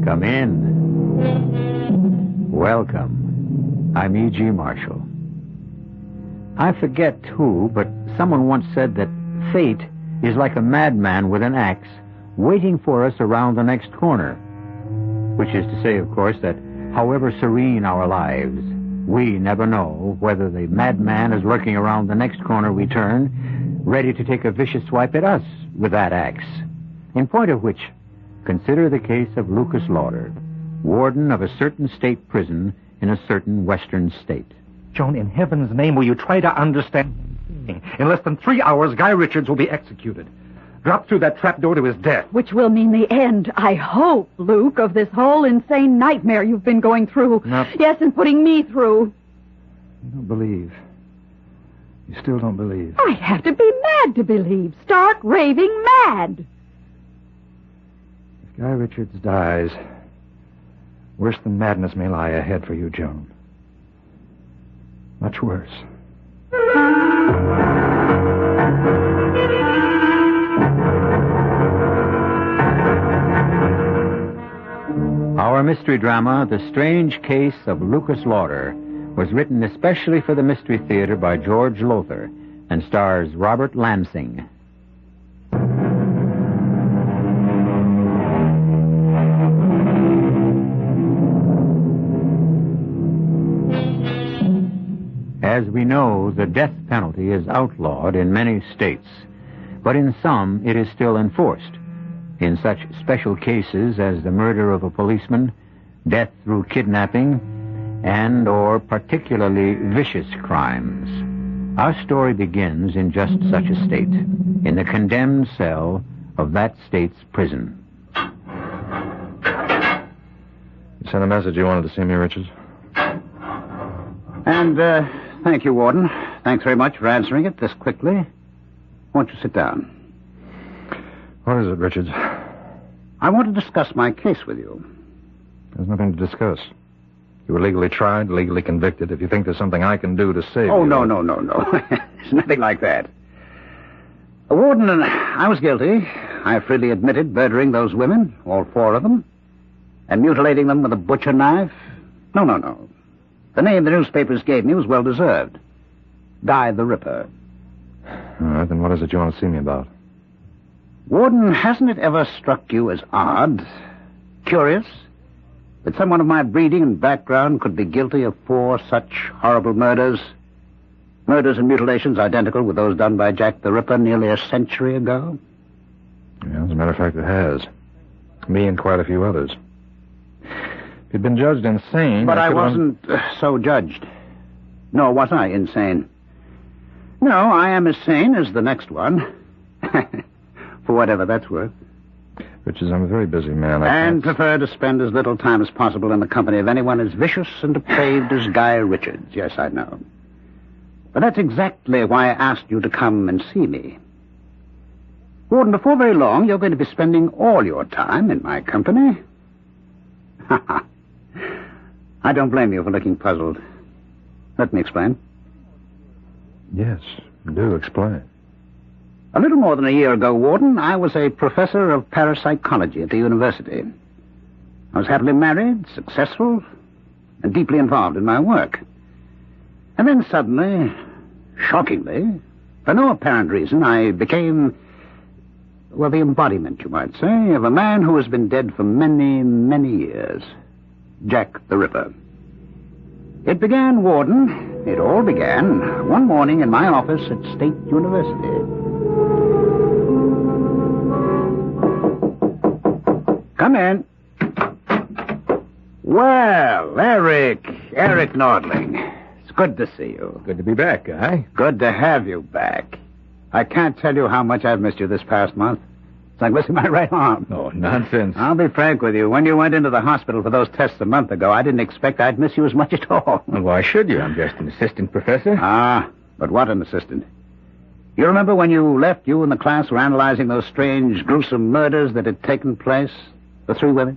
Come in. Welcome. I'm E.G. Marshall. I forget who, but someone once said that fate is like a madman with an axe waiting for us around the next corner. Which is to say, of course, that however serene our lives, we never know whether the madman is lurking around the next corner we turn, ready to take a vicious swipe at us with that axe. In point of which, consider the case of Lucas Lauder, warden of a certain state prison in a certain western state. Joan, in heaven's name, will you try to understand? In less than 3 hours, Guy Richards will be executed. Drop through that trapdoor to his death. Which will mean the end, I hope, Luke, of this whole insane nightmare you've been going through. Yes, and putting me through. You don't believe. You still don't believe. I have to be mad to believe. Stark raving mad. If Guy Richards dies, worse than madness may lie ahead for you, Joan. Much worse. Our mystery drama, The Strange Case of Lucas Lauder, was written especially for the Mystery Theater by George Lauder and stars Robert Lansing. As we know, the death penalty is outlawed in many states, but in some it is still enforced. In such special cases as the murder of a policeman, death through kidnapping, and or particularly vicious crimes. Our story begins in just such a state, in the condemned cell of that state's prison. You sent a message you wanted to see me, Richards? And, thank you, Warden. Thanks very much for answering it this quickly. Won't you sit down? What is it, Richards? I want to discuss my case with you. There's nothing to discuss. You were legally tried, legally convicted. If you think there's something I can do to save you... Oh, no. There's nothing like that. Warden, I was guilty. I freely admitted murdering those women, all 4 of them, and mutilating them with a butcher knife. No. The name the newspapers gave me was well-deserved. Guy the Ripper. All right, then what is it you want to see me about? Warden, hasn't it ever struck you as odd, curious, that someone of my breeding and background could be guilty of 4 such horrible murders? Murders and mutilations identical with those done by Jack the Ripper nearly a century ago? Yeah, as a matter of fact, it has. Me and quite a few others. If you'd been judged insane... But I wasn't so judged. Nor was I insane. No, I am as sane as the next one. For whatever that's worth. Richards, I'm a very busy man. And prefer to spend as little time as possible in the company of anyone as vicious and depraved as Guy Richards. Yes, I know. But that's exactly why I asked you to come and see me. Warden, before very long, you're going to be spending all your time in my company. I don't blame you for looking puzzled. Let me explain. Yes, do explain. A little more than a year ago, Warden, I was a professor of parapsychology at the university. I was happily married, successful, and deeply involved in my work. And then suddenly, shockingly, for no apparent reason, I became, well, the embodiment, you might say, of a man who has been dead for many, many years. Jack the Ripper. It began, Warden, it all began one morning in my office at State University. Come in. Well, Eric Nordling. It's good to see you. Good to be back, Guy. Good to have you back. I can't tell you how much I've missed you this past month. It's like missing my right arm. Oh, nonsense. I'll be frank with you. When you went into the hospital for those tests a month ago, I didn't expect I'd miss you as much at all. Well, why should you? I'm just an assistant professor. Ah, but what an assistant. You remember when you left, you and the class were analyzing those strange, gruesome murders that had taken place? The 3 women?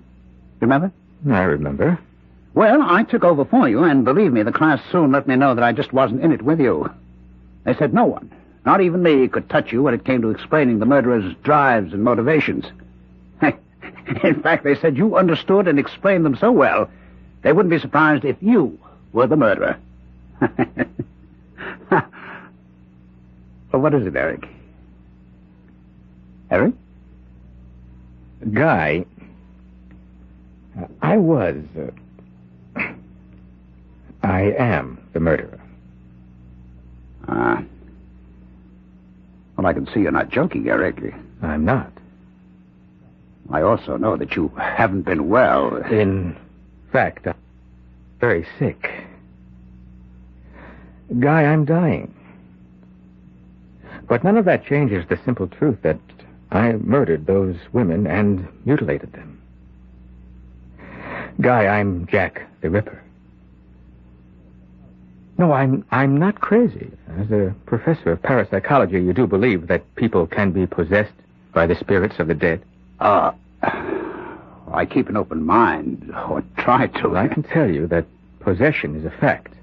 Remember? I remember. Well, I took over for you, and believe me, the class soon let me know that I just wasn't in it with you. They said no one, not even me, could touch you when it came to explaining the murderer's drives and motivations. In fact, they said you understood and explained them so well, they wouldn't be surprised if you were the murderer. Well, what is it, Eric? Eric? Guy, I am the murderer. Well, I can see you're not joking, Eric. I'm not. I also know that you haven't been well. In fact, I'm very sick. Guy, I'm dying. But none of that changes the simple truth that I murdered those women and mutilated them. Guy, I'm Jack the Ripper. No, I'm not crazy. As a professor of parapsychology, you do believe that people can be possessed by the spirits of the dead? I keep an open mind, or try to. Well, I can tell you that possession is a fact.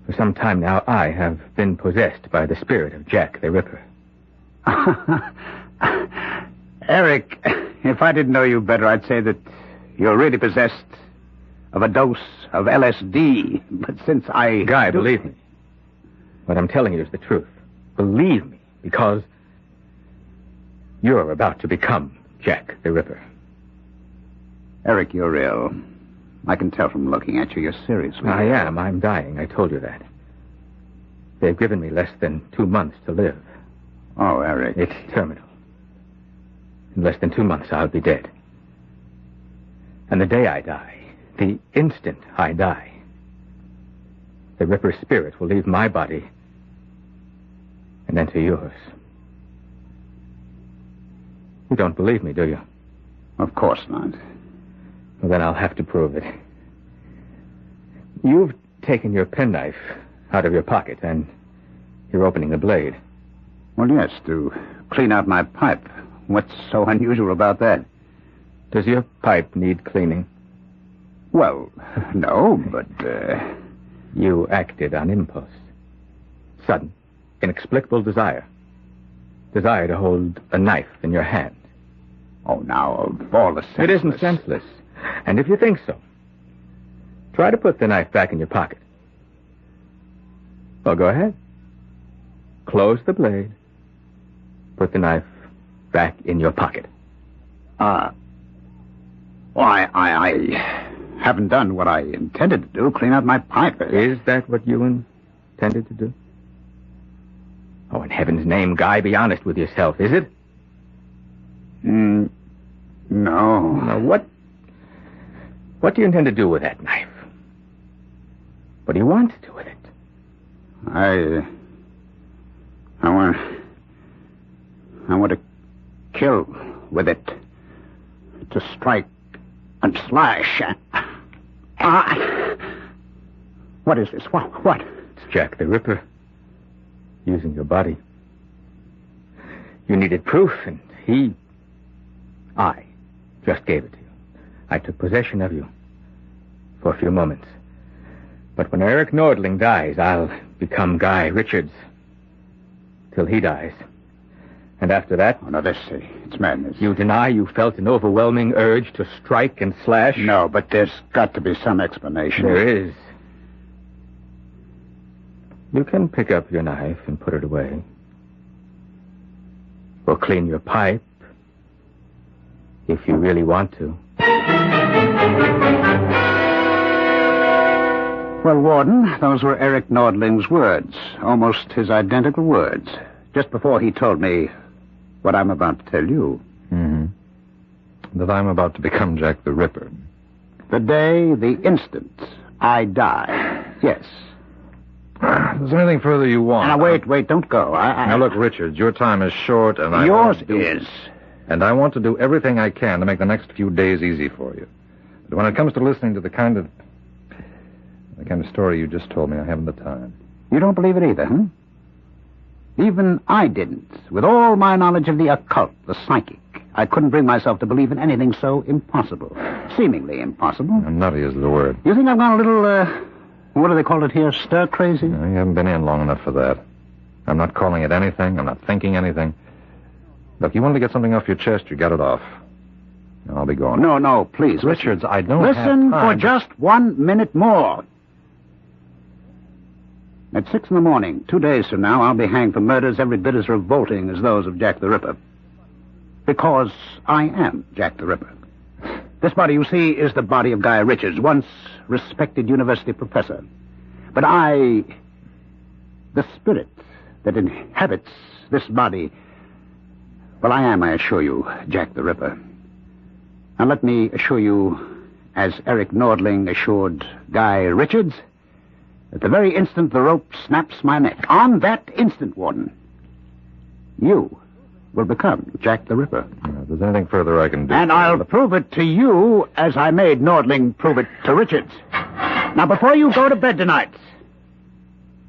For some time now, I have been possessed by the spirit of Jack the Ripper. Eric, if I didn't know you better, I'd say that you're really possessed of a dose of LSD. But since Guy, believe me. What I'm telling you is the truth. Believe me, because you're about to become Jack the Ripper. Eric, you're ill. I can tell from looking at you. You're seriously I ill. am. I'm dying. I told you that. They've given me less than 2 months to live. Oh, Eric. It's terminal. In less than 2 months, I'll be dead. And the day I die, the instant I die, the Ripper's spirit will leave my body and enter yours. You don't believe me, do you? Of course not. Well, then I'll have to prove it. You've taken your penknife out of your pocket, and you're opening the blade. Well, yes, to clean out my pipe. What's so unusual about that? Does your pipe need cleaning? Well, no, but, You acted on impulse. Sudden, inexplicable desire. Desire to hold a knife in your hand. Oh, now, of all the senseless... It isn't senseless. And if you think so, try to put the knife back in your pocket. Well, go ahead. Close the blade. Put the knife back in your pocket. Well, I haven't done what I intended to do, clean out my pipe. Is that what you intended to do? Oh, in heaven's name, Guy, be honest with yourself, is it? No. Now, what do you intend to do with that knife? What do you want to do with it? I want to kill with it. To strike and slash. What is this? What? It's Jack the Ripper. Using your body. You needed proof, and I just gave it to you. I took possession of you for a few moments. But when Eric Nordling dies, I'll become Guy Richards. Till he dies. And after that... Oh, no, it's madness. You deny you felt an overwhelming urge to strike and slash? No, but there's got to be some explanation. There is. You can pick up your knife and put it away. Or clean your pipe, if you really want to. Well, Warden, those were Eric Nordling's words. Almost his identical words. Just before he told me what I'm about to tell you. Mm-hmm. That I'm about to become Jack the Ripper. The day, the instant, I die. Yes. Is there anything further you want? Now, wait, don't go. Now, look, Richard, your time is short, and Yours is. And I want to do everything I can to make the next few days easy for you. But when it comes to listening to the kind of story you just told me, I haven't the time. You don't believe it either, huh? Even I didn't. With all my knowledge of the occult, the psychic, I couldn't bring myself to believe in anything so impossible. Seemingly impossible. Nutty is the word. You think I've gone a little, what do they call it here, stir-crazy? No, you haven't been in long enough for that. I'm not calling it anything. I'm not thinking anything. Look, you wanted to get something off your chest, you got it off. I'll be going. No, please. Richards, I don't Listen have time. for just 1 minute more. At 6 in the morning, 2 days from now, I'll be hanged for murders every bit as revolting as those of Jack the Ripper. Because I am Jack the Ripper. This body, you see, is the body of Guy Richards, once respected university professor. But the spirit that inhabits this body, well, I am, I assure you, Jack the Ripper. Now let me assure you, as Eric Nordling assured Guy Richards, at the very instant the rope snaps my neck, on that instant, Warden, you will become Jack the Ripper. If there's anything further I can do... And I'll prove it to you as I made Nordling prove it to Richards. Now, before you go to bed tonight,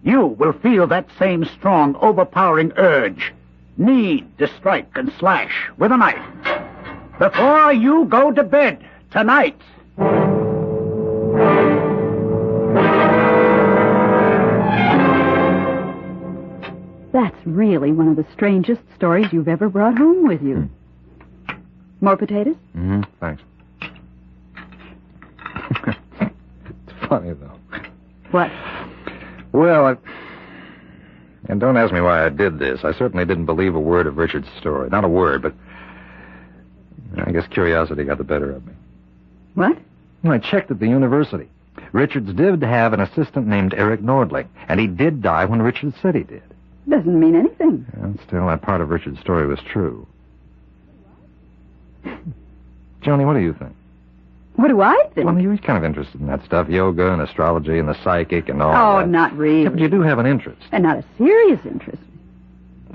you will feel that same strong, overpowering urge, need to strike and slash with a knife. Before you go to bed tonight. That's really one of the strangest stories you've ever brought home with you. More potatoes? Mm-hmm. Thanks. It's funny, though. What? Well, and don't ask me why I did this. I certainly didn't believe a word of Richard's story. Not a word, but I guess curiosity got the better of me. What? Well, I checked at the university. Richards did have an assistant named Eric Nordling, and he did die when Richards said he did. Doesn't mean anything. Yeah, still, that part of Richard's story was true. Joni, what do you think? What do I think? Well, you're kind of interested in that stuff, yoga and astrology and the psychic and all Oh, that. not really. Yeah, but you do have an interest. And not a serious interest.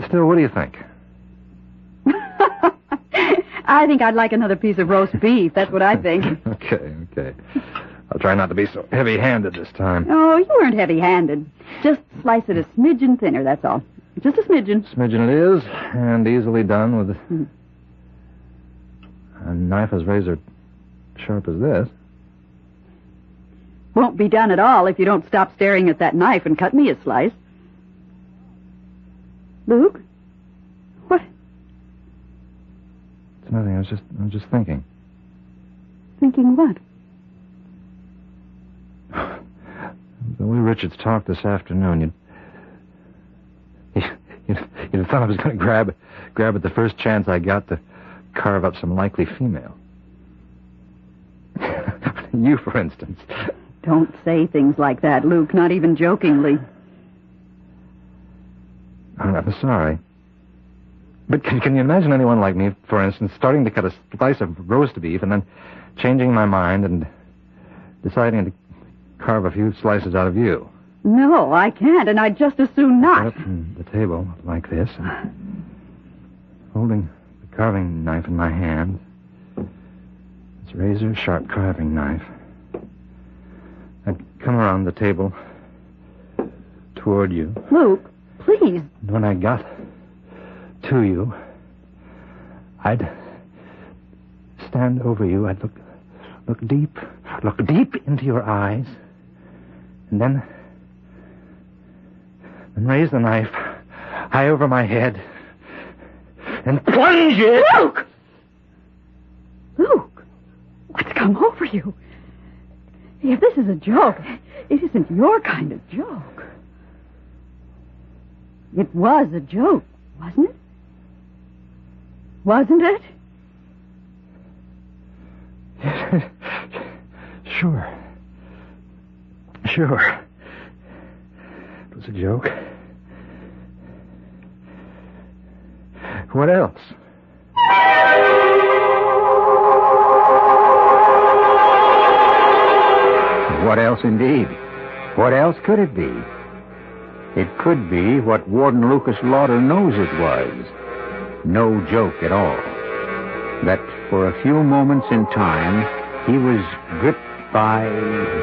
Still, what do you think? I think I'd like another piece of roast beef. That's what I think. Okay. I'll try not to be so heavy-handed this time. Oh, you weren't heavy-handed. Just slice it a smidgen thinner, that's all. Just a smidgen. Smidgen it is, and easily done with a knife as razor sharp as this. Won't be done at all if you don't stop staring at that knife and cut me a slice. Luke? What? It's nothing. I was just thinking. Thinking what? The way Richards talked this afternoon, you'd thought I was going to grab at the first chance I got to carve up some likely female. You, for instance. Don't say things like that, Luke, not even jokingly. I'm sorry. But can you imagine anyone like me, for instance, starting to cut a slice of roast beef and then changing my mind and deciding to carve a few slices out of you? No, I can't, and I'd just as soon not. Up on the table like this, and holding the carving knife in my hand. It's a razor-sharp carving knife. I'd come around the table toward you. Luke, please. And when I got to you, I'd stand over you. I'd look deep into your eyes, and then raise the knife high over my head and plunge it. Luke! Luke, what's come over you? If this is a joke, it isn't your kind of joke. It was a joke, wasn't it? Wasn't it? Sure. It was a joke. What else? What else, indeed? What else could it be? It could be what Warden Lucas Lauder knows it was. No joke at all. That for a few moments in time, he was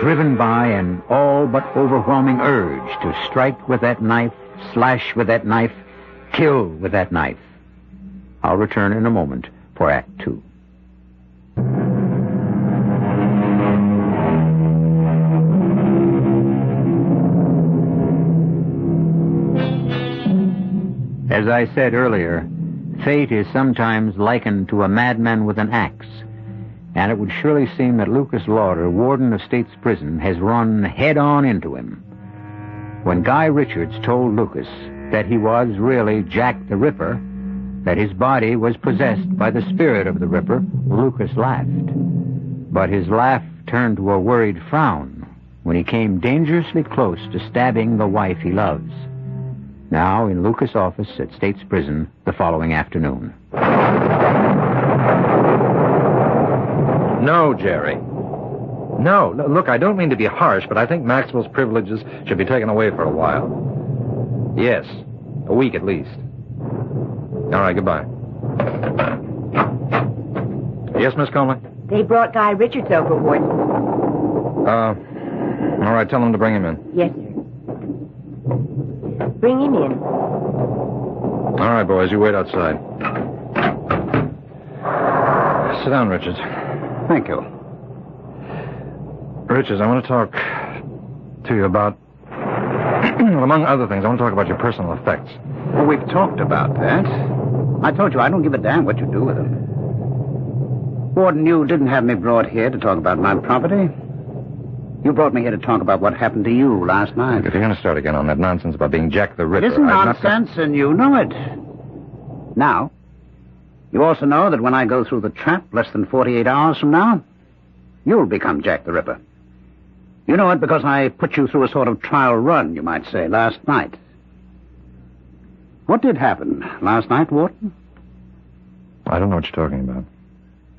driven by an all but overwhelming urge to strike with that knife, slash with that knife, kill with that knife. I'll return in a moment for Act 2. As I said earlier, fate is sometimes likened to a madman with an axe, and it would surely seem that Lucas Lauder, warden of State's Prison, has run head-on into him. When Guy Richards told Lucas that he was really Jack the Ripper, that his body was possessed by the spirit of the Ripper, Lucas laughed. But his laugh turned to a worried frown when he came dangerously close to stabbing the wife he loves. Now in Lucas' office at State's Prison the following afternoon. No, Jerry. No, look, I don't mean to be harsh, but I think Maxwell's privileges should be taken away for a while. Yes, a week at least. All right, goodbye. Yes, Miss Conley? They brought Guy Richards over, Warden. All right, tell him to bring him in. Yes, sir. Bring him in. All right, boys, you wait outside. Sit down, Richards. Thank you. Richards, I want to talk to you about, among other things, I want to talk about your personal effects. Well, we've talked about that. I told you I don't give a damn what you do with them. Warden, you didn't have me brought here to talk about my property. You brought me here to talk about what happened to you last night. If you're going to start again on that nonsense about being Jack the Ripper... It isn't nonsense, and you know it. Now, you also know that when I go through the trap less than 48 hours from now, you'll become Jack the Ripper. You know it because I put you through a sort of trial run, you might say, last night. What did happen last night, Warden? I don't know what you're talking about.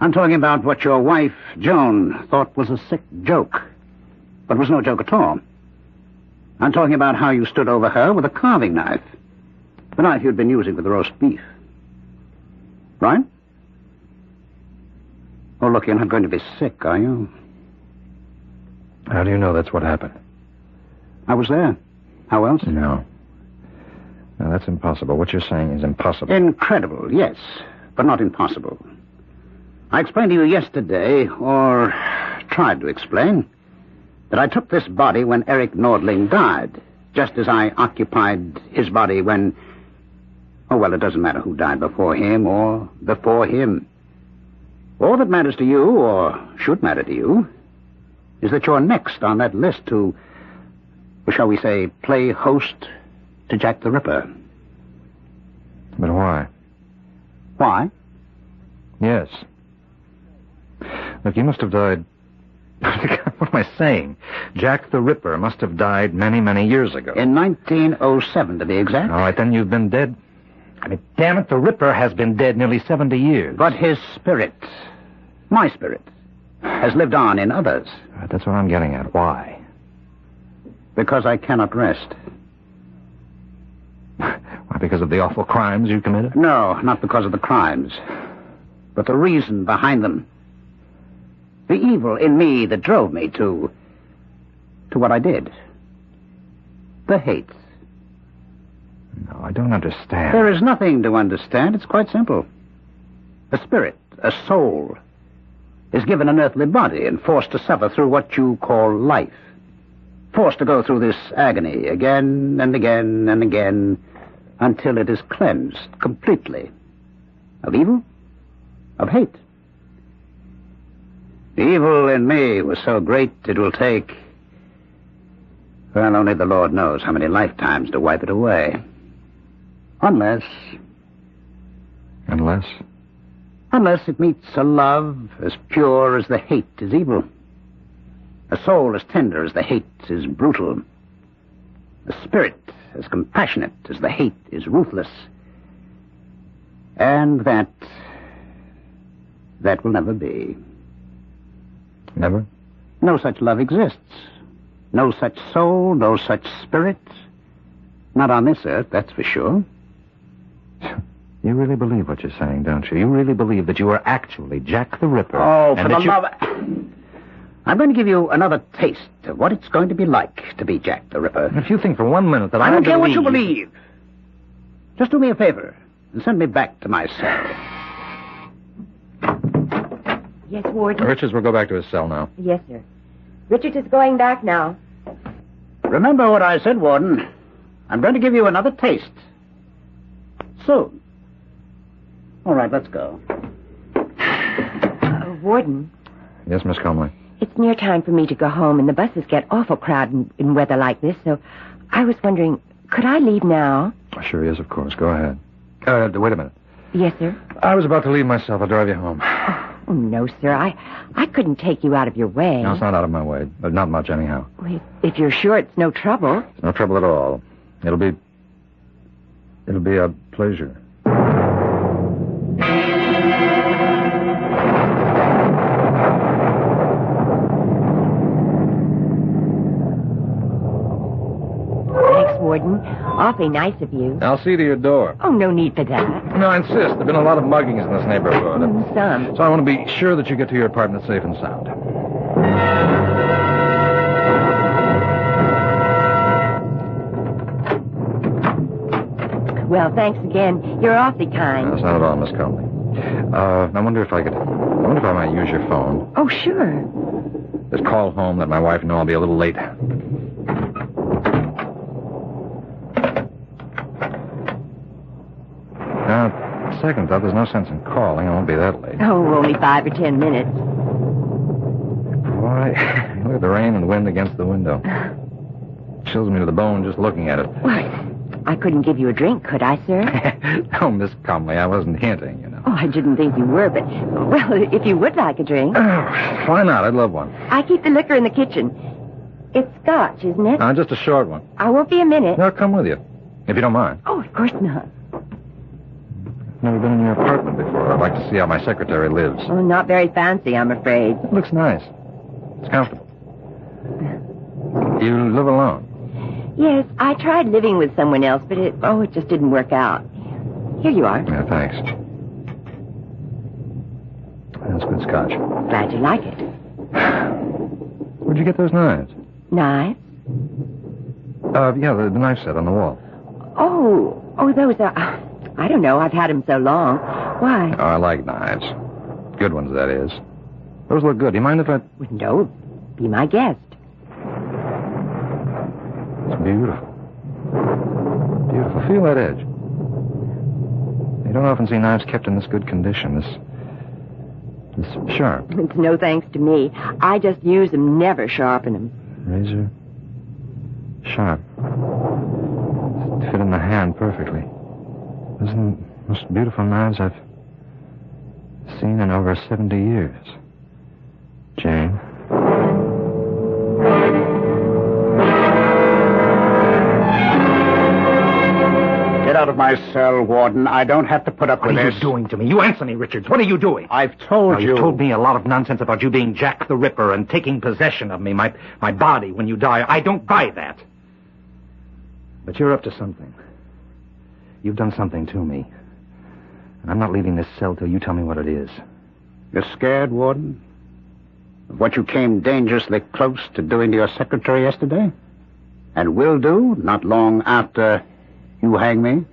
I'm talking about what your wife, Joan, thought was a sick joke, but was no joke at all. I'm talking about how you stood over her with a carving knife, the knife you'd been using with the roast beef. Right? Oh, look, you're not going to be sick, are you? How do you know that's what happened? I was there. How else? No. No, that's impossible. What you're saying is impossible. Incredible, yes, but not impossible. I explained to you yesterday, or tried to explain, that I took this body when Eric Nordling died, just as I occupied his body when... Oh, well, it doesn't matter who died before him or before him. All that matters to you, or should matter to you, is that you're next on that list to, shall we say, play host to Jack the Ripper. But why? Why? Yes. Look, you must have died... What am I saying? Jack the Ripper must have died many, many years ago. In 1907, to be exact. All right, then you've been dead. I mean, damn it, the Ripper has been dead nearly 70 years. But his spirit, my spirit, has lived on in others. Right, that's what I'm getting at. Why? Because I cannot rest. Why, because of the awful crimes you committed? No, not because of the crimes, but the reason behind them. The evil in me that drove me to what I did. The hate. No, I don't understand. There is nothing to understand. It's quite simple. A spirit, a soul, is given an earthly body and forced to suffer through what you call life. Forced to go through this agony again and again and again until it is cleansed completely of evil, of hate. The evil in me was so great it will take, well, only the Lord knows how many lifetimes to wipe it away. Unless it meets a love as pure as the hate is evil. A soul as tender as the hate is brutal. A spirit as compassionate as the hate is ruthless. And that will never be. Never? No such love exists. No such soul, no such spirit. Not on this earth, that's for sure. You really believe what you're saying, don't you? You really believe that you are actually Jack the Ripper? Oh, for the love... I'm going to give you another taste of what it's going to be like to be Jack the Ripper. If you think for 1 minute that I don't care what you believe. Just do me a favor and send me back to my cell. Yes, Warden? Richards will go back to his cell now. Yes, sir. Richards is going back now. Remember what I said, Warden. I'm going to give you another taste. Soon. All right, let's go. Warden, Yes, Miss Conway. It's near time for me to go home, and the buses get awful crowded in weather like this, so I was wondering, could I leave now? Sure, yes, of course. Go ahead. Wait a minute. Yes, sir. I was about to leave myself. I'll drive you home. Oh, no, sir. I couldn't take you out of your way. No, it's not out of my way, but not much anyhow. Well, if you're sure it's no trouble. It's no trouble at all. It'll be a pleasure. Warden. Awfully nice of you. I'll see to your door. Oh, no need for that. No, I insist. There have been a lot of muggings in this neighborhood. Some. So I want to be sure that you get to your apartment safe and sound. Well, thanks again. You're awfully kind. No, that's not at all, Miss Conley. I wonder if I might use your phone. Oh, sure. Just call home, let my wife know I'll be a little late. Now, second thought, there's no sense in calling. I won't be that late. Oh, only 5 or 10 minutes. Boy, look at the rain and wind against the window. Chills me to the bone just looking at it. Why, I couldn't give you a drink, could I, sir? Oh, Miss Comley, I wasn't hinting, you know. Oh, I didn't think you were, but, well, if you would like a drink. Oh, why not? I'd love one. I keep the liquor in the kitchen. It's scotch, isn't it? Just a short one. I won't be a minute. No, I'll come with you, if you don't mind. Oh, of course not. Never been in your apartment before. I'd like to see how my secretary lives. Oh, not very fancy, I'm afraid. It looks nice. It's comfortable. You live alone? Yes, I tried living with someone else, but it just didn't work out. Here you are. Yeah, thanks. That's good scotch. Glad you like it. Where'd you get those knives? Knives? Yeah, the knife set on the wall. Oh, those are... I don't know. I've had them so long. Why? Oh, I like knives. Good ones, that is. Those look good. Do you mind if I... No. Be my guest. It's beautiful. Beautiful. Feel that edge. You don't often see knives kept in this good condition. This sharp. It's no thanks to me. I just use them, never sharpen them. Razor. Sharp. Fit in the hand perfectly. Those are the most beautiful knives I've seen in over 70 years. Jane. Get out of my cell, Warden. I don't have to put up with this. What are you doing to me? You answer me, Richards. What are you doing? I've told you. You told me a lot of nonsense about you being Jack the Ripper and taking possession of me, my body, when you die. I don't buy that. But you're up to something. You've done something to me. And I'm not leaving this cell till you tell me what it is. You're scared, Warden? Of what you came dangerously close to doing to your secretary yesterday? And will do not long after you hang me?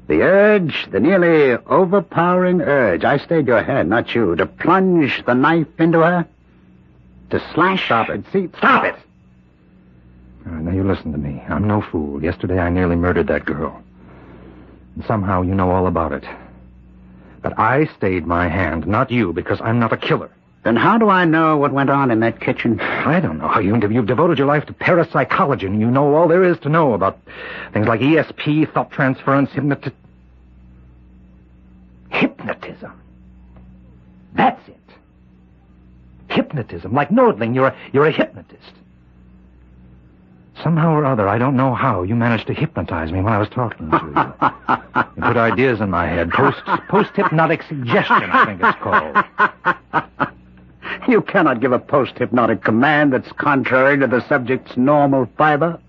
The urge, the nearly overpowering urge, I stayed your head, not you, to plunge the knife into her, to slash... Stop it. See, Stop it! All right, now you listen to me. I'm no fool. Yesterday I nearly murdered that girl. And somehow you know all about it. But I stayed my hand, not you, because I'm not a killer. Then how do I know what went on in that kitchen? I don't know how you've devoted your life to parapsychology, and you know all there is to know about things like ESP, thought transference, hypnotism. That's it. Hypnotism. Like Nordling, you're a hypnotist. Somehow or other, I don't know how, you managed to hypnotize me when I was talking to you. You put ideas in my head. Post-hypnotic suggestion, I think it's called. You cannot give a post-hypnotic command that's contrary to the subject's normal fiber.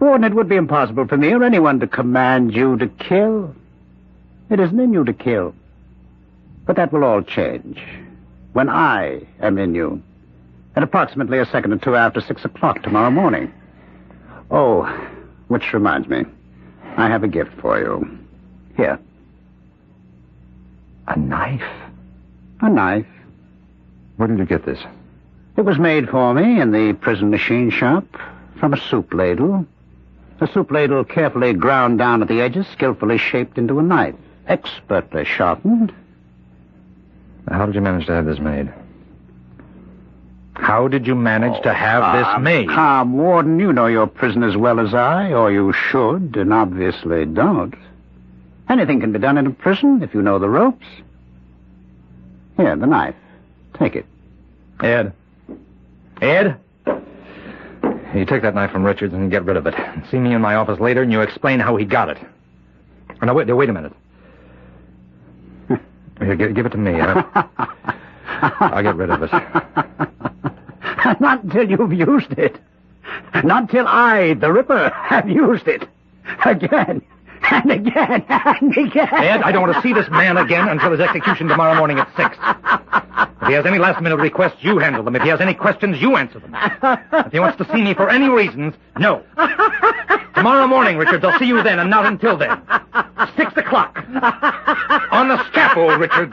Warden, it would be impossible for me or anyone to command you to kill. It isn't in you to kill. But that will all change when I am in you. At approximately a second or two after 6 o'clock tomorrow morning. Oh, which reminds me, I have a gift for you. Here. A knife? A knife. Where did you get this? It was made for me in the prison machine shop from a soup ladle. A soup ladle carefully ground down at the edges, skillfully shaped into a knife. expertly sharpened. How did you manage to have this made? How did you manage to have this made? Calm, Warden. You know your prison as well as I, or you should, and obviously don't. Anything can be done in a prison if you know the ropes. Here, the knife. Take it. Ed. Ed? You take that knife from Richards and get rid of it. See me in my office later and you explain how he got it. Oh, no, wait a minute. Here, give it to me. I'll get rid of it. Not until you've used it. Not till I, the Ripper, have used it. Again, and again, and again. Ed, I don't want to see this man again until his execution tomorrow morning at 6. If he has any last-minute requests, you handle them. If he has any questions, you answer them. If he wants to see me for any reasons, no. Tomorrow morning, Richards, I'll see you then, and not until then. 6 o'clock. On the scaffold, Richards.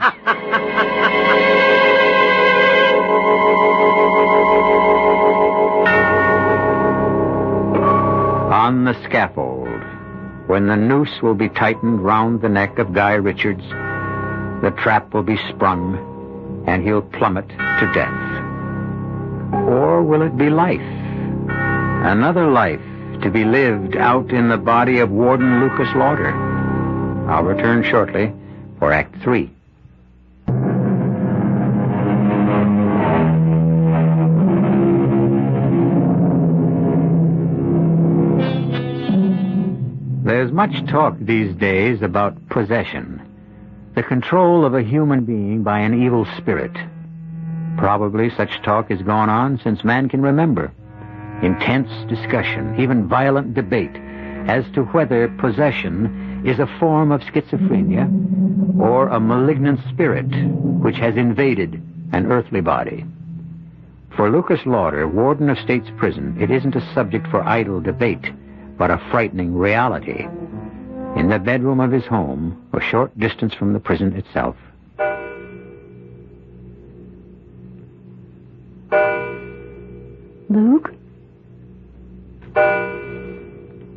On the scaffold, when the noose will be tightened round the neck of Guy Richards, the trap will be sprung, and he'll plummet to death. Or will it be life? Another life to be lived out in the body of Warden Lucas Lauder. I'll return shortly for Act 3. There's much talk these days about possession, the control of a human being by an evil spirit. Probably such talk has gone on since man can remember. Intense discussion, even violent debate, as to whether possession is a form of schizophrenia or a malignant spirit which has invaded an earthly body. For Lucas Lauder, warden of State's Prison, it isn't a subject for idle debate, but a frightening reality. In the bedroom of his home, a short distance from the prison itself. Luke?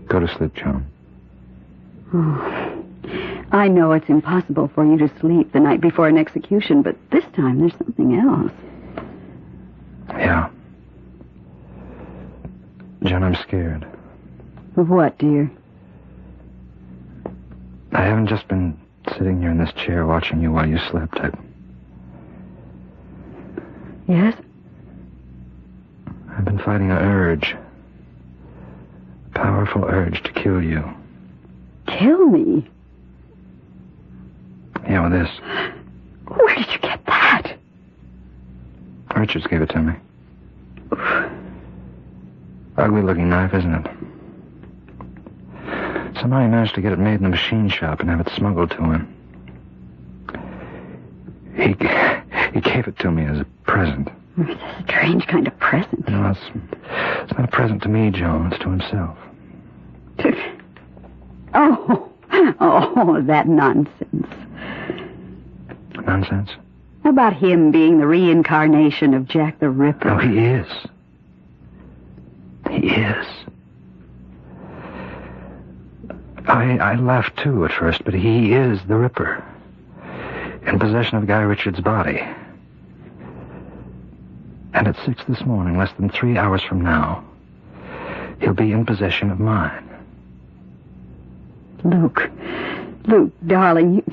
Go to sleep, Joan. Oh, I know it's impossible for you to sleep the night before an execution, but this time there's something else. Yeah. Joan, I'm scared. Of what, dear? I haven't just been sitting here in this chair watching you while you slept. Yes? I've been fighting an urge. A powerful urge to kill you. Kill me? Yeah, with this. Where did you get that? Richards gave it to me. Ugly-looking knife, isn't it? Somehow he managed to get it made in the machine shop and have it smuggled to him. He gave it to me as a present. It's a strange kind of present. No, it's not a present to me, Joan. It's to himself. Oh, that nonsense. Nonsense? About him being the reincarnation of Jack the Ripper. Oh, he is. He is. I laughed, too, at first, but he is the Ripper. In possession of Guy Richards' body. And at 6 this morning, less than 3 hours from now, he'll be in possession of mine. Luke, darling,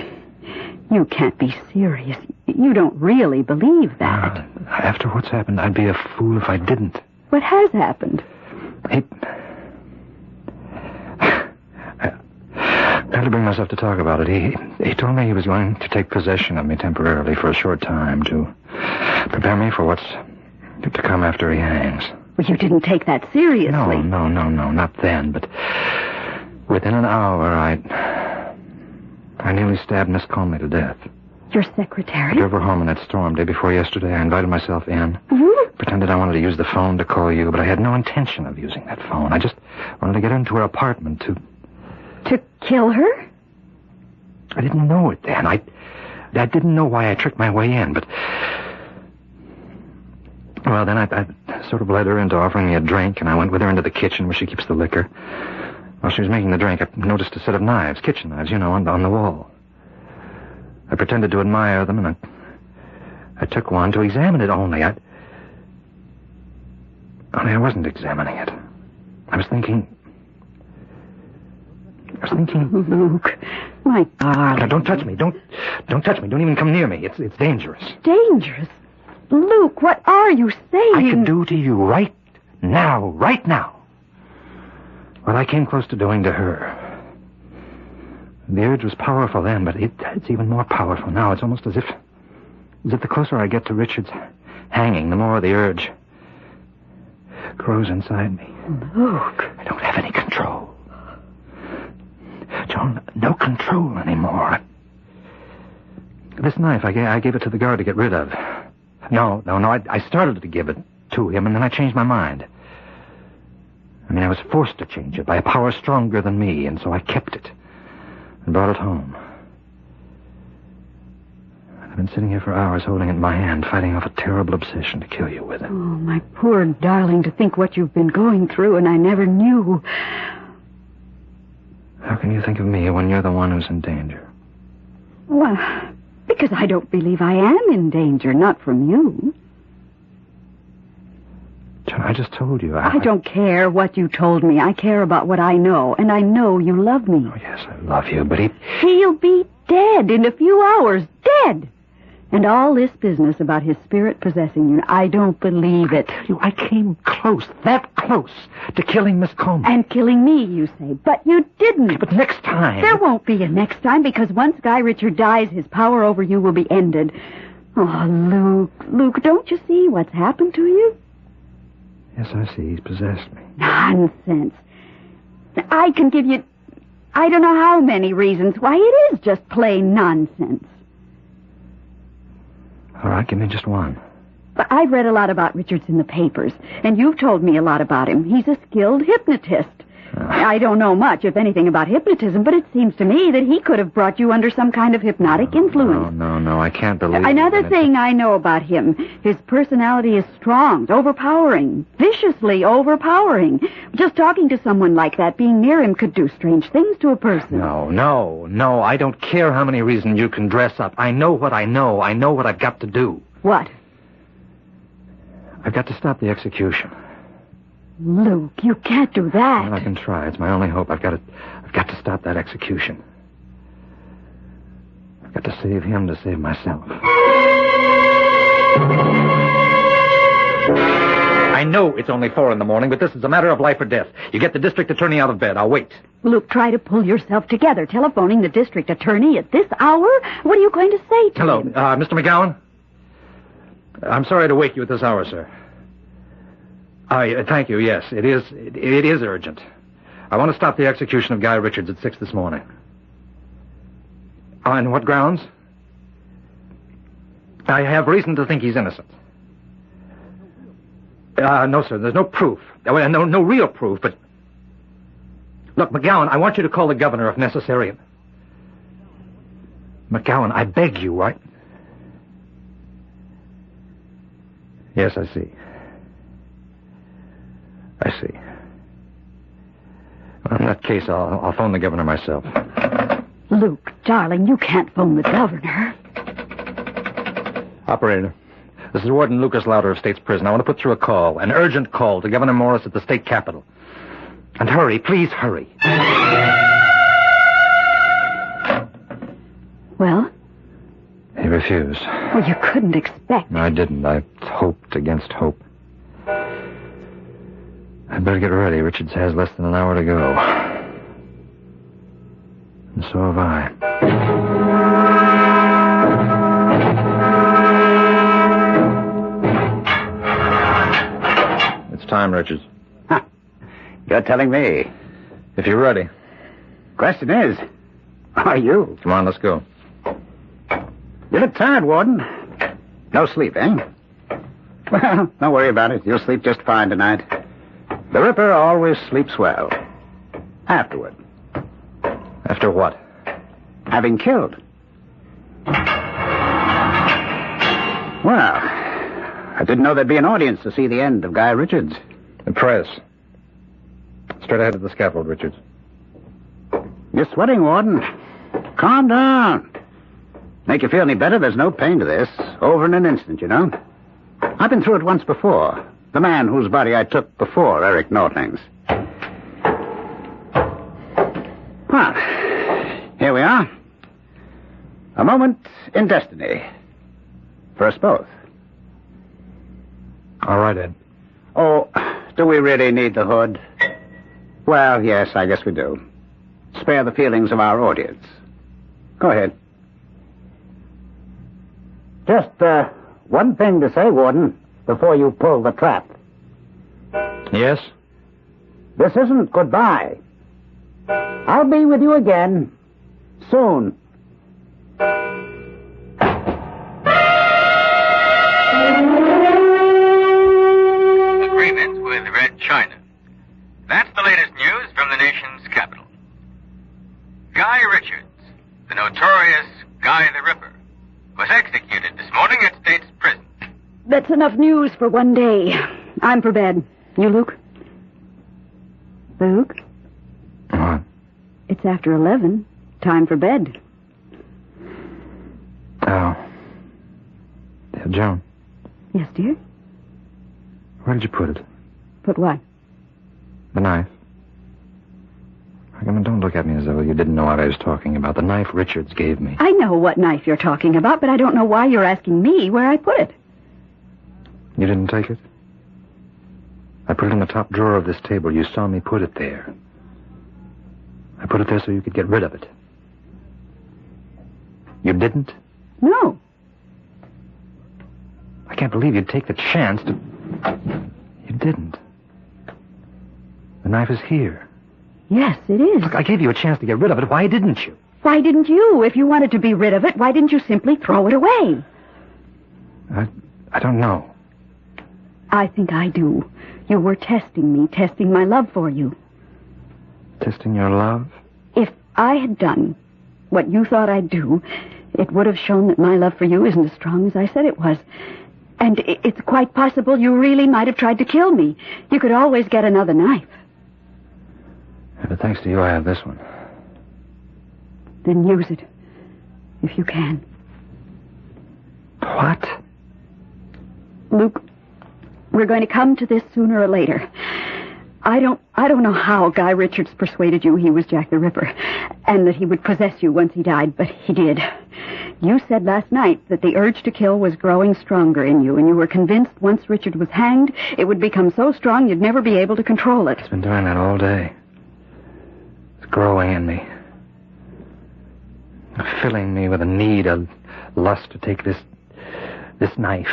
you can't be serious. You don't really believe that. After what's happened, I'd be a fool if I didn't. What has happened? I had to bring myself to talk about it. He told me he was going to take possession of me temporarily for a short time to prepare me for what's to come after he hangs. Well, you didn't take that seriously. No, not then, but within an hour, I nearly stabbed Miss Conley to death. Your secretary? I drove her home in that storm day before yesterday. I invited myself in. Mm-hmm. Pretended I wanted to use the phone to call you, but I had no intention of using that phone. I just wanted to get into her apartment to kill her? I didn't know it then. I didn't know why I tricked my way in, but... Well, then I sort of led her into offering me a drink, and I went with her into the kitchen where she keeps the liquor. While she was making the drink, I noticed a set of knives, kitchen knives, on the wall. I pretended to admire them, and I took one to examine it only. Only I wasn't examining it. I was thinking... Luke, my darling. Now, don't touch me. Don't touch me. Don't even come near me. It's dangerous. Dangerous? Luke, what are you saying? I could do to you right now. What I came close to doing to her. The urge was powerful then, but it's even more powerful now. It's almost as if the closer I get to Richard's hanging, the more the urge grows inside me. Luke. I don't have any control. Joan, no control anymore. This knife, I gave it to the guard to get rid of. No, I started to give it to him, and then I changed my mind. I was forced to change it by a power stronger than me, and so I kept it and brought it home. I've been sitting here for hours holding it in my hand, fighting off a terrible obsession to kill you with it. Oh, my poor darling, to think what you've been going through, and I never knew. How can you think of me when you're the one who's in danger? Well, because I don't believe I am in danger, not from you. John, I just told you. I don't care what you told me. I care about what I know, and I know you love me. Oh, yes, I love you, but He'll be dead in a few hours. Dead! And all this business about his spirit possessing you, I don't believe it. I tell you, I came close, that close, to killing Miss Coleman. And killing me, you say. But you didn't. But next time... There won't be a next time, because once Guy Richard dies, his power over you will be ended. Oh, Luke, don't you see what's happened to you? Yes, I see. He's possessed me. Nonsense. I can give you... I don't know how many reasons why it is just plain nonsense. All right, give me just one. But I've read a lot about Richards in the papers, and you've told me a lot about him. He's a skilled hypnotist. I don't know much, if anything, about hypnotism, but it seems to me that he could have brought you under some kind of hypnotic influence. No, I can't believe it. Another thing I know about him, his personality is strong, it's overpowering, viciously overpowering. Just talking to someone like that, being near him, could do strange things to a person. No, I don't care how many reasons you can dress up. I know what I know. I know what I've got to do. What? I've got to stop the execution. Luke, you can't do that. Well, I can try. It's my only hope. I've got to stop that execution. I've got to save him to save myself. I know it's only 4 a.m, but this is a matter of life or death. You get the district attorney out of bed. I'll wait. Luke, try to pull yourself together. Telephoning the district attorney at this hour? What are you going to say to him? Hello, Mr. McGowan? I'm sorry to wake you at this hour, sir. Thank you, yes. It is urgent. I want to stop the execution of Guy Richards at 6 this morning. On what grounds? I have reason to think he's innocent. No, sir, there's no proof. No real proof, but... Look, McGowan, I want you to call the governor if necessary. McGowan, I beg you, right? Yes, I see. Well, in that case, I'll phone the governor myself. Luke, darling, you can't phone the governor. Operator, this is Warden Lucas Lauder of State's Prison. I want to put through a call, an urgent call to Governor Morris at the state capitol. And hurry, please hurry. Well? He refused. Well, you couldn't expect... No, I didn't. I hoped against hope. I'd better get ready. Richards has less than an hour to go. And so have I. It's time, Richards. Huh. You're telling me. If you're ready. Question is, are you? Come on, let's go. You look tired, Warden. No sleep, eh? Well, don't worry about it. You'll sleep just fine tonight. The Ripper always sleeps well. Afterward. After what? Having killed. Well, I didn't know there'd be an audience to see the end of Guy Richards. The press. Straight ahead of the scaffold, Richards. You're sweating, Warden. Calm down. Make you feel any better, there's no pain to this. Over in an instant, you know. I've been through it once before. The man whose body I took before Eric Nortling's. Well, here we are. A moment in destiny. For us both. All right, Ed. Oh, do we really need the hood? Well, yes, I guess we do. Spare the feelings of our audience. Go ahead. Just, one thing to say, Warden, before you pull the trap. Yes? This isn't goodbye. I'll be with you again. Soon. Agreement with Red China. That's the latest news from the nation's capital. Guy Richards, the notorious Guy the Ripper, was executed this morning at State's Prison. That's enough news for one day. I'm for bed. You, Luke? Luke? What? It's after 11. Time for bed. Oh. Yeah, Joan, Yes, dear? where did you put it? Put what? The knife. I mean, don't look at me as though you didn't know what I was talking about. The knife Richards gave me. I know what knife you're talking about, but I don't know why you're asking me where I put it. You didn't take it? I put it in the top drawer of this table. You saw me put it there. I put it there so you could get rid of it. You didn't? No. I can't believe you'd take the chance to... You didn't. The knife is here. Yes, it is. Look, I gave you a chance to get rid of it. Why didn't you? Why didn't you? If you wanted to be rid of it, why didn't you simply throw it away? I don't know. I think I do. You were testing me, testing my love for you. Testing your love? If I had done what you thought I'd do, it would have shown that my love for you isn't as strong as I said it was. And it's quite possible you really might have tried to kill me. You could always get another knife. Yeah, but thanks to you, I have this one. Then use it, if you can. What? Luke, we're going to come to this sooner or later. I don't know how Guy Richards persuaded you he was Jack the Ripper, and that he would possess you once he died, but he did. You said last night that the urge to kill was growing stronger in you, and you were convinced once Richard was hanged, it would become so strong you'd never be able to control it. It's been doing that all day. It's growing in me. Filling me with a need, a lust to take this knife.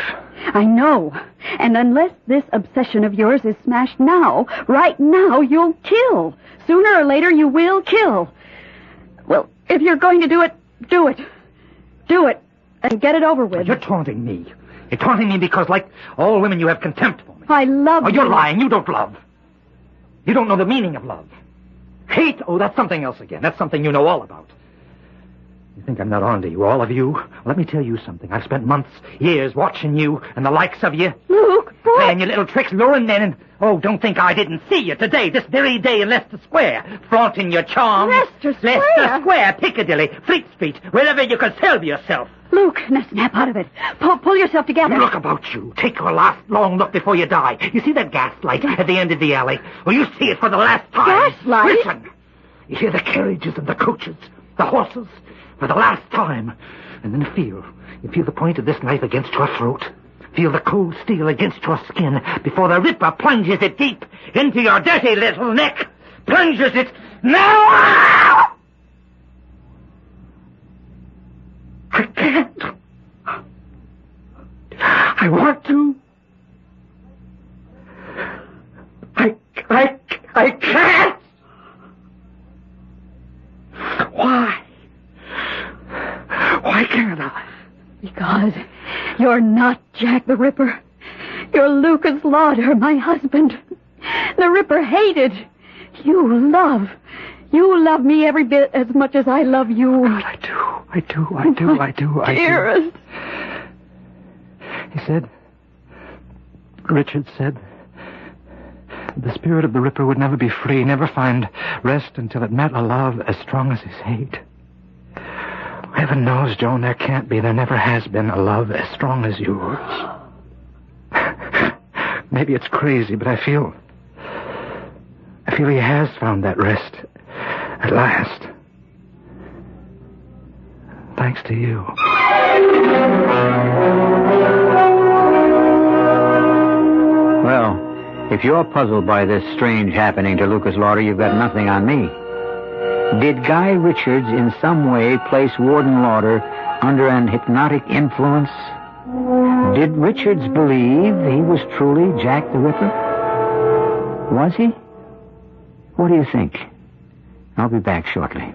I know. And unless this obsession of yours is smashed now, right now, you'll kill. Sooner or later, you will kill. Well, if you're going to do it, do it. Do it. And get it over with. You're taunting me. You're taunting me because, like all women, you have contempt for me. I love you. Oh, you're lying. You don't love. You don't know the meaning of love. Hate? Oh, that's something else again. That's something you know all about. You think I'm not on to you, all of you? Well, let me tell you something. I've spent months, years watching you and the likes of you. Luke, boy. Playing your little tricks, luring men, and... Oh, don't think I didn't see you today, this very day in Leicester Square. Flaunting your charms. Leicester Square? Leicester Square, Piccadilly, Fleet Street, wherever you could sell yourself. Luke, now snap out of it. Pull yourself together. Look about you. Take your last long look before you die. You see that gas light at the end of the alley? Well, you see it for the last time. Gas light? Listen. You hear the carriages and the coaches, the horses... for the last time. And then feel the point of this knife against your throat. Feel the cold steel against your skin before the Ripper plunges it deep into your dirty little neck. Plunges it now! I can't. I want to. I can't. Why? Why can't I? Because you're not Jack the Ripper. You're Lucas Lauder, my husband. The Ripper hated. You love me every bit as much as I love you. God, I do. Dearest. He said, Richard said, the spirit of the Ripper would never be free, never find rest until it met a love as strong as his hate. Heaven knows, Joan, there can't be, there never has been a love as strong as yours. Maybe it's crazy, but I feel he has found that rest at last. Thanks to you. Well, if you're puzzled by this strange happening to Lucas Lauder, you've got nothing on me. Did Guy Richards in some way place Warden Lauder under an hypnotic influence? Did Richards believe he was truly Jack the Ripper? Was he? What do you think? I'll be back shortly.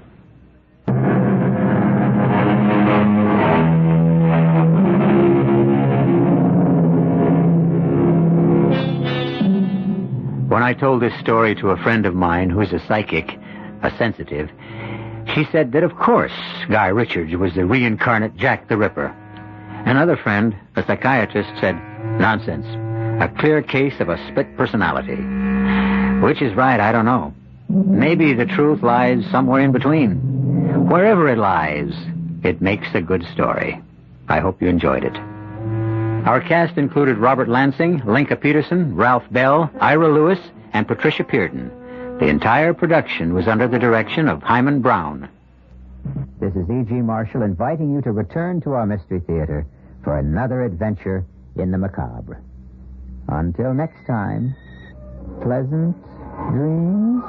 When I told this story to a friend of mine who's a psychic, a sensitive, she said that of course Guy Richards was the reincarnate Jack the Ripper. Another friend, a psychiatrist, said, nonsense, a clear case of a split personality. Which is right, I don't know. Maybe the truth lies somewhere in between. Wherever it lies, it makes a good story. I hope you enjoyed it. Our cast included Robert Lansing, Linka Peterson, Ralph Bell, Ira Lewis, and Patricia Pearden. The entire production was under the direction of Hyman Brown. This is E.G. Marshall inviting you to return to our Mystery Theater for another adventure in the macabre. Until next time, pleasant dreams.